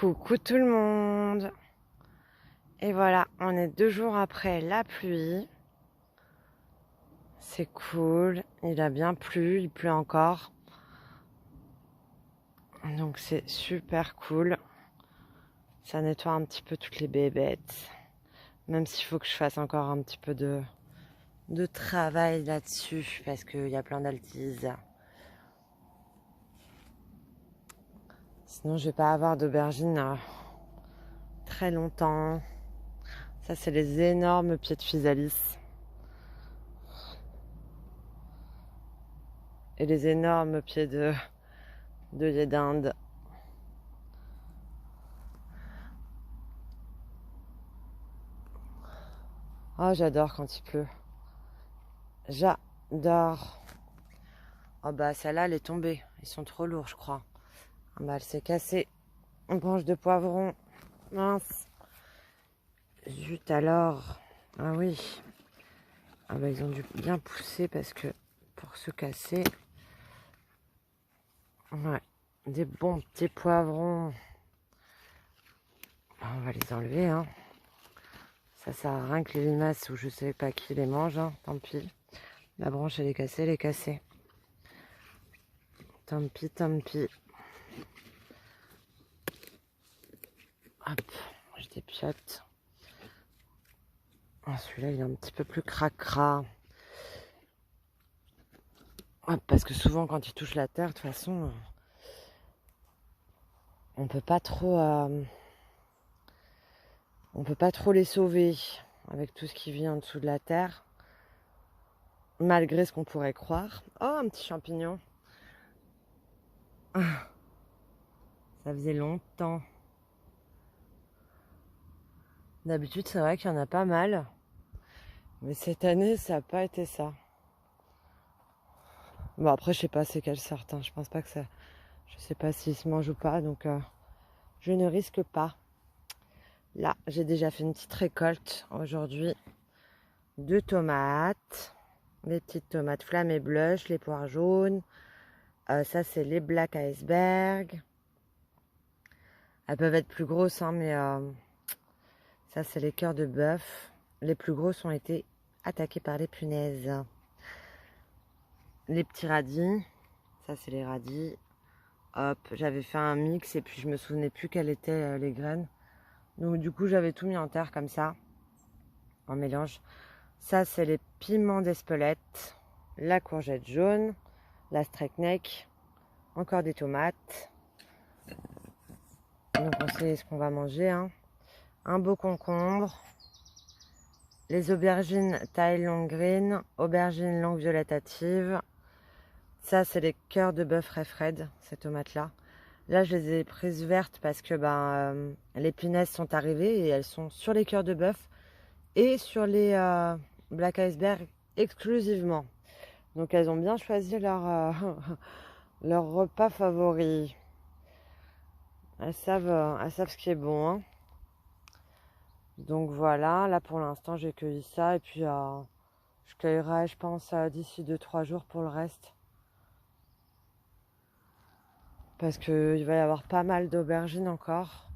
Coucou tout le monde. Et voilà, on est 2 jours après la pluie. C'est cool, il a bien plu, il pleut encore. Donc c'est super cool. Ça nettoie un petit peu toutes les bébêtes. Même s'il faut que je fasse encore un petit peu de travail là-dessus parce qu'il y a plein d'altises. Sinon je vais pas avoir d'aubergines très longtemps. Ça c'est les énormes pieds de physalis. Et les énormes pieds de lait d'Inde. Oh, j'adore quand il pleut. J'adore. Oh bah celle-là, elle est tombée. Ils sont trop lourds, je crois. Ah bah elle s'est cassée. Une branche de poivron. Mince. Zut alors. Ah oui. Ah bah ils ont dû bien pousser parce que pour se casser. Ouais. Des bons petits poivrons. On va les enlever, hein. Ça sert à rien que les limaces ou je sais pas qui les mange, hein. Tant pis. La branche elle est cassée, elle est cassée. Tant pis, tant pis. Hop, je dépiote. Ah, celui-là, il est un petit peu plus cracra. Hop, parce que souvent, quand il touche la terre, de toute façon, on peut pas trop les sauver avec tout ce qui vit en dessous de la terre. Malgré ce qu'on pourrait croire. Oh, un petit champignon. Ah, ça faisait longtemps. D'habitude, c'est vrai qu'il y en a pas mal. Mais cette année, ça n'a pas été ça. Bon, après, je sais pas c'est quelle sorte. Hein. Je pense pas que ça... Je sais pas s'il se mange ou pas. Donc, je ne risque pas. Là, j'ai déjà fait une petite récolte aujourd'hui de tomates. Les petites tomates flammes et blush, les poires jaunes. Ça, c'est les black iceberg. Elles peuvent être plus grosses, hein, mais ça, c'est les cœurs de bœuf. Les plus grosses ont été attaquées par les punaises. Les petits radis. Ça, c'est les radis. Hop, j'avais fait un mix et puis je me souvenais plus quelles étaient les graines. Donc, du coup, j'avais tout mis en terre comme ça, en mélange. Ça, c'est les piments d'Espelette, la courgette jaune, la steak neck, encore des tomates. Donc, on sait ce qu'on va manger. Hein. Un beau concombre, les aubergines taille long green, aubergines longue violetative. Ça, c'est les cœurs de bœuf Fred, ces tomates-là. Là, je les ai prises vertes parce que les punaises sont arrivées et elles sont sur les cœurs de bœuf et sur les black iceberg exclusivement. Donc elles ont bien choisi leur repas favori. Elles savent ce qui est bon. Hein. Donc voilà, là pour l'instant j'ai cueilli ça et puis je cueillerai je pense d'ici 2-3 jours pour le reste. Parce qu'il va y avoir pas mal d'aubergines encore.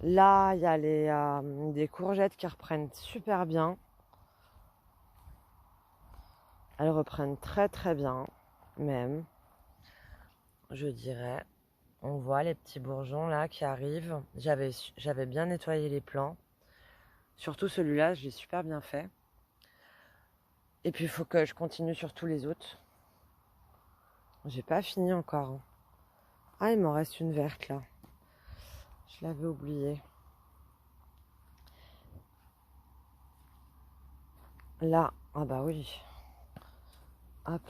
Là il y a des courgettes qui reprennent super bien. Elles reprennent très très bien, même, je dirais. On voit les petits bourgeons là qui arrivent. J'avais bien nettoyé les plants. Surtout celui-là, je l'ai super bien fait. Et puis il faut que je continue sur tous les autres. J'ai pas fini encore. Hein. Ah, il m'en reste une verte là. Je l'avais oubliée. Là, ah bah oui. Hop.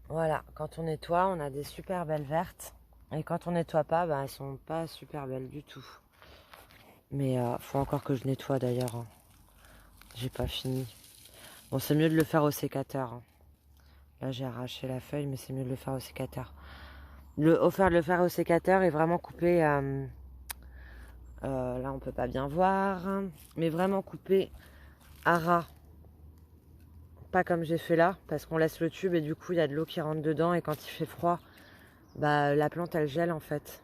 Voilà, quand on nettoie, on a des super belles vertes. Et quand on nettoie pas, elles sont pas super belles du tout. Mais faut encore que je nettoie d'ailleurs. Hein. J'ai pas fini. Bon, c'est mieux de le faire au sécateur. Hein. Là, j'ai arraché la feuille, mais c'est mieux de le faire au sécateur. Le faire au sécateur est vraiment coupé. Là, on peut pas bien voir. Mais vraiment coupé à ras. Pas comme j'ai fait là, parce qu'on laisse le tube et du coup, il y a de l'eau qui rentre dedans. Et quand il fait froid, la plante, elle gèle en fait.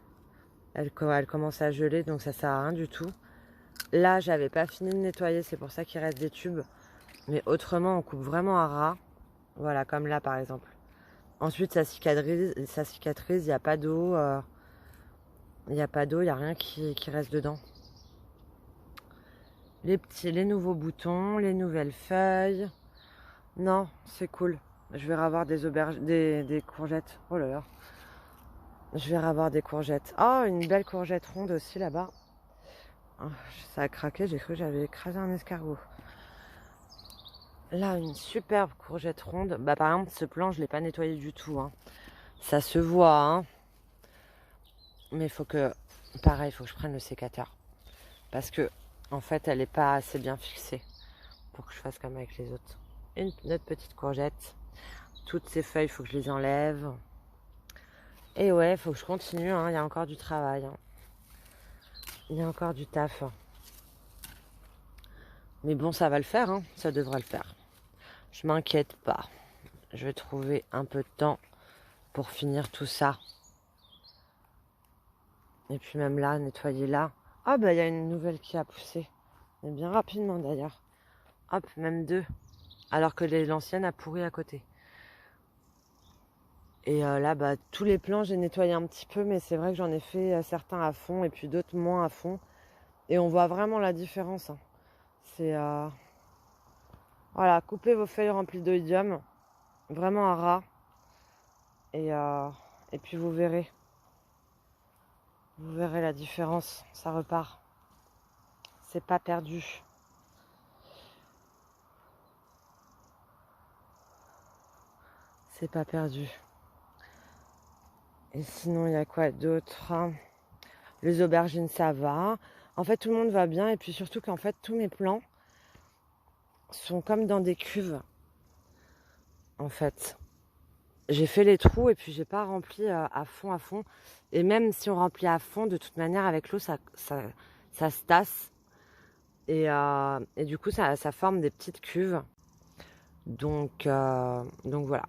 Elle commence à geler, donc ça sert à rien du tout. Là, j'avais pas fini de nettoyer, c'est pour ça qu'il reste des tubes. Mais autrement, on coupe vraiment à ras. Voilà, comme là par exemple. Ensuite, ça cicatrise, il n'y a pas d'eau. Il n'y a pas d'eau, il n'y a rien qui reste dedans. Les nouveaux boutons, les nouvelles feuilles. Non, c'est cool. Je vais avoir des courgettes. Oh là là. Je vais avoir des courgettes. Oh, une belle courgette ronde aussi là-bas. Oh, ça a craqué, j'ai cru que j'avais écrasé un escargot. Là, une superbe courgette ronde. Bah, par exemple, ce plan, je ne l'ai pas nettoyé du tout. Hein. Ça se voit. Hein. Mais il faut que... Pareil, il faut que je prenne le sécateur. Parce que, en fait, elle n'est pas assez bien fixée. Pour que je fasse comme avec les autres. Une autre petite courgette. Toutes ces feuilles, il faut que je les enlève. Et ouais, il faut que je continue. Hein. Il y a encore du travail. Hein. Il y a encore du taf. Mais bon, ça va le faire. Hein. Ça devrait le faire. Je m'inquiète pas. Je vais trouver un peu de temps pour finir tout ça. Et puis même là, nettoyer là. Ah bah il y a une nouvelle qui a poussé. Et bien rapidement d'ailleurs. Hop, même deux. Alors que l'ancienne a pourri à côté. Et là, bah, tous les plants, j'ai nettoyé un petit peu. Mais c'est vrai que j'en ai fait certains à fond et puis d'autres moins à fond. Et on voit vraiment la différence. Hein. C'est... Voilà, coupez vos feuilles remplies d'oïdium. Vraiment à ras. Et puis vous verrez. Vous verrez la différence. Ça repart. C'est pas perdu. C'est pas perdu. Et sinon, il y a quoi d'autre? Les aubergines, ça va. En fait, tout le monde va bien. Et puis surtout qu'en fait, tous mes plants sont comme dans des cuves. En fait, j'ai fait les trous et puis j'ai pas rempli à fond, à fond. Et même si on remplit à fond, de toute manière, avec l'eau, ça se tasse. Et du coup, ça forme des petites cuves. Donc voilà.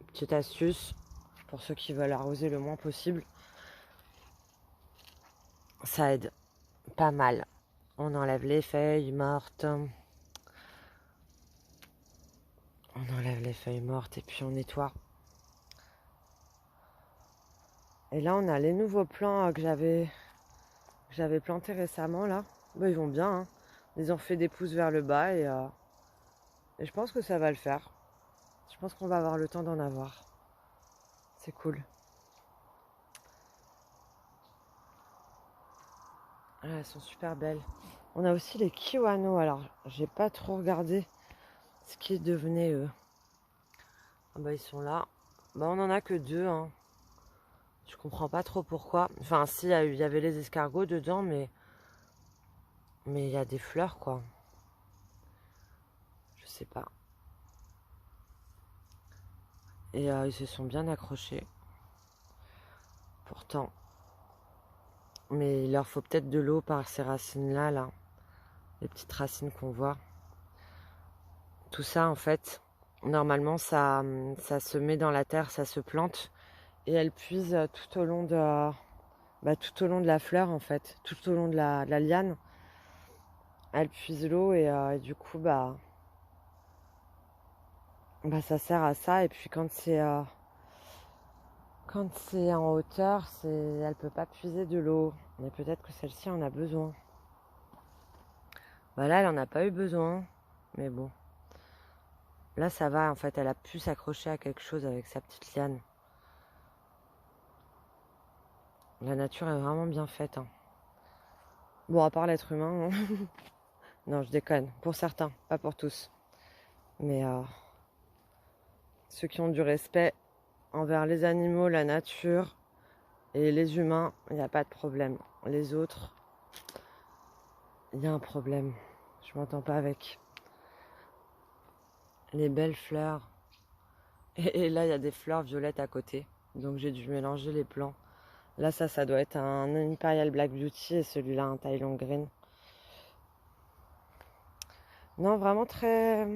Petite astuce pour ceux qui veulent arroser le moins possible. Ça aide pas mal. On enlève les feuilles mortes. On enlève les feuilles mortes et puis on nettoie. Et là, on a les nouveaux plants que j'avais plantés récemment là. Bah, ils vont bien. Hein. Ils ont fait des pousses vers le bas et je pense que ça va le faire. Je pense qu'on va avoir le temps d'en avoir. C'est cool. Ah, elles sont super belles. On a aussi les kiwano. Alors, j'ai pas trop regardé ce qui devenait eux. Ah bah ils sont là. Bah on en a que deux. Hein. Je comprends pas trop pourquoi. Enfin, si, il y avait les escargots dedans, mais il y a des fleurs quoi. Je sais pas. Et ils se sont bien accrochés. Pourtant. Mais il leur faut peut-être de l'eau par ces racines-là, là. Les petites racines qu'on voit. Tout ça, en fait, normalement, ça se met dans la terre, ça se plante. Et elle puise tout au long de la fleur, en fait. Tout au long de la liane. Elle puise l'eau et du coup, ça sert à ça. Et puis quand c'est en hauteur, elle peut pas puiser de l'eau. Mais peut-être que celle-ci en a besoin. Bah là, elle en a pas eu besoin. Mais bon. Là, ça va. En fait, elle a pu s'accrocher à quelque chose avec sa petite liane. La nature est vraiment bien faite. Hein. Bon, à part l'être humain. Hein. Non, je déconne. Pour certains, pas pour tous. Mais ceux qui ont du respect envers les animaux, la nature et les humains, il n'y a pas de problème. Les autres, il y a un problème. Je m'entends pas avec. Les belles fleurs. Et là, il y a des fleurs violettes à côté. Donc j'ai dû mélanger les plants. Là, ça doit être un Imperial Black Beauty et celui-là, un Thailand Green. Non, vraiment très...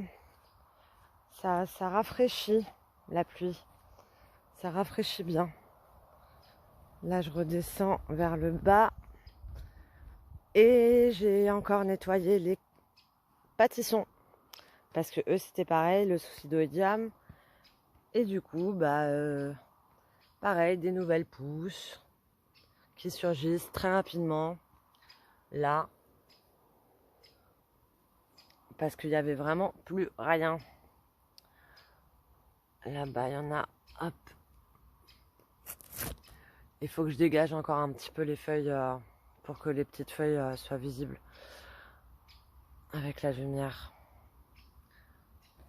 Ça rafraîchit, la pluie. Ça rafraîchit bien. Là, je redescends vers le bas. Et j'ai encore nettoyé les pâtissons. Parce que eux, c'était pareil, le soucidoïdium. Et du coup, pareil, des nouvelles pousses qui surgissent très rapidement. Là. Parce qu'il n'y avait vraiment plus rien. Là-bas, il y en a. Hop. Il faut que je dégage encore un petit peu les feuilles pour que les petites feuilles soient visibles avec la lumière.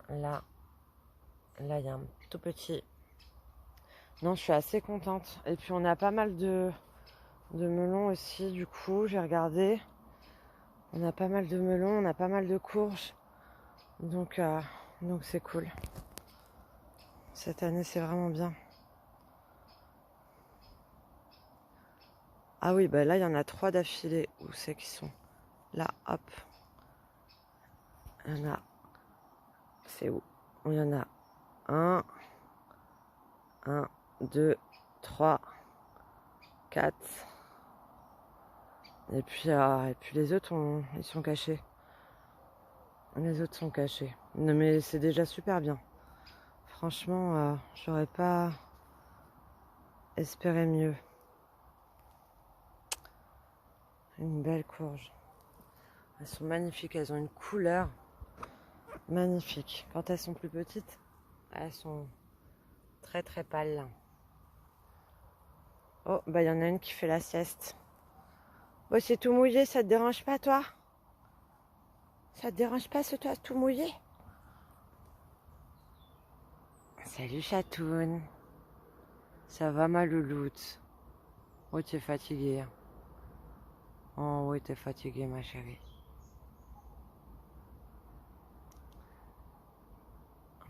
Là, il y a un tout petit. Non, je suis assez contente. Et puis on a pas mal de melons aussi. Du coup, j'ai regardé. On a pas mal de melons, on a pas mal de courges. Donc c'est cool. Cette année, c'est vraiment bien. Ah oui, là, il y en a 3 d'affilée. Où c'est qu'ils sont? Là, hop. Il y en a. C'est où? Il y en a 1, 2, 3, 4. Et puis les autres, ils sont cachés. Les autres sont cachés. Non, mais c'est déjà super bien. Franchement, j'aurais pas espéré mieux. Une belle courge. Elles sont magnifiques, elles ont une couleur magnifique. Quand elles sont plus petites, elles sont très très pâles. Oh, il y en a une qui fait la sieste. Oh, c'est tout mouillé, ça te dérange pas, toi? Ça te dérange pas, ce toit tout mouillé? Salut, chatoune. Ça va, ma louloute? Oh, tu es fatiguée. Oh, oui, t'es fatiguée, ma chérie.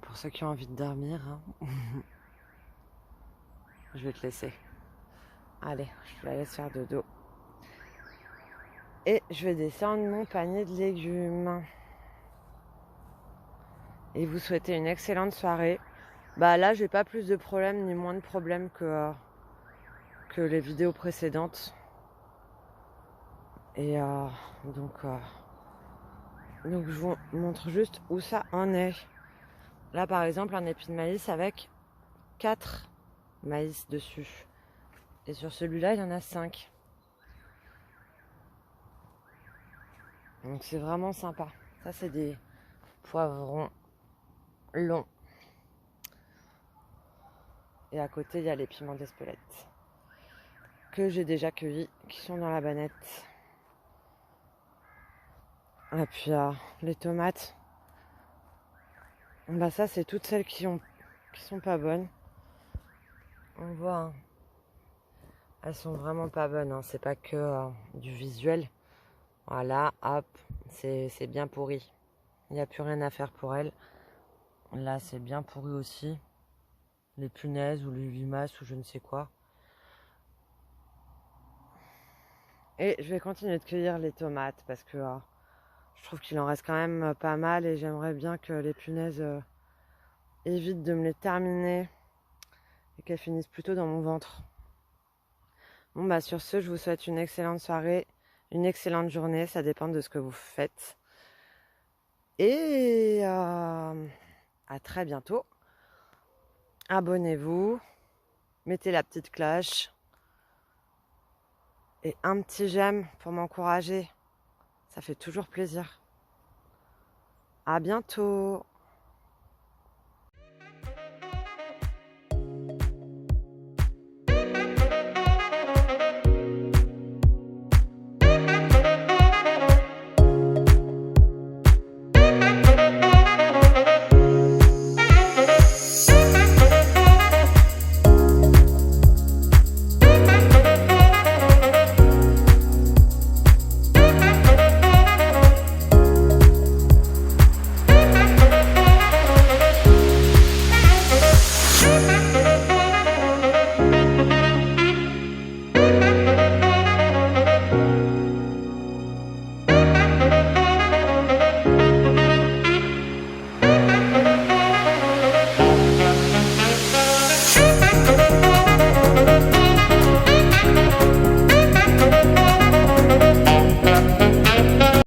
Pour ceux qui ont envie de dormir, hein. Je vais te laisser. Allez, je te la laisse faire dodo. Et je vais descendre mon panier de légumes. Et vous souhaitez une excellente soirée. Là, j'ai pas plus de problèmes ni moins de problèmes que les vidéos précédentes. Et donc je vous montre juste où ça en est. Là, par exemple, un épi de maïs avec 4 maïs dessus. Et sur celui-là, il y en a 5. Donc c'est vraiment sympa. Ça, c'est des poivrons longs. Et à côté, il y a les piments d'Espelette que j'ai déjà cueillis, qui sont dans la banette. Et puis les tomates. Ça, c'est toutes celles qui sont pas bonnes. On voit, hein. Elles sont vraiment pas bonnes, hein. C'est pas que du visuel. Voilà, hop, c'est bien pourri. Il n'y a plus rien à faire pour elles. Là, c'est bien pourri aussi. Les punaises ou les limaces ou je ne sais quoi. Et je vais continuer de cueillir les tomates parce que je trouve qu'il en reste quand même pas mal et j'aimerais bien que les punaises évitent de me les terminer et qu'elles finissent plutôt dans mon ventre. Bon, sur ce, je vous souhaite une excellente soirée, une excellente journée, ça dépend de ce que vous faites. Et à très bientôt. Abonnez-vous, mettez la petite cloche et un petit j'aime pour m'encourager. Ça fait toujours plaisir. À bientôt.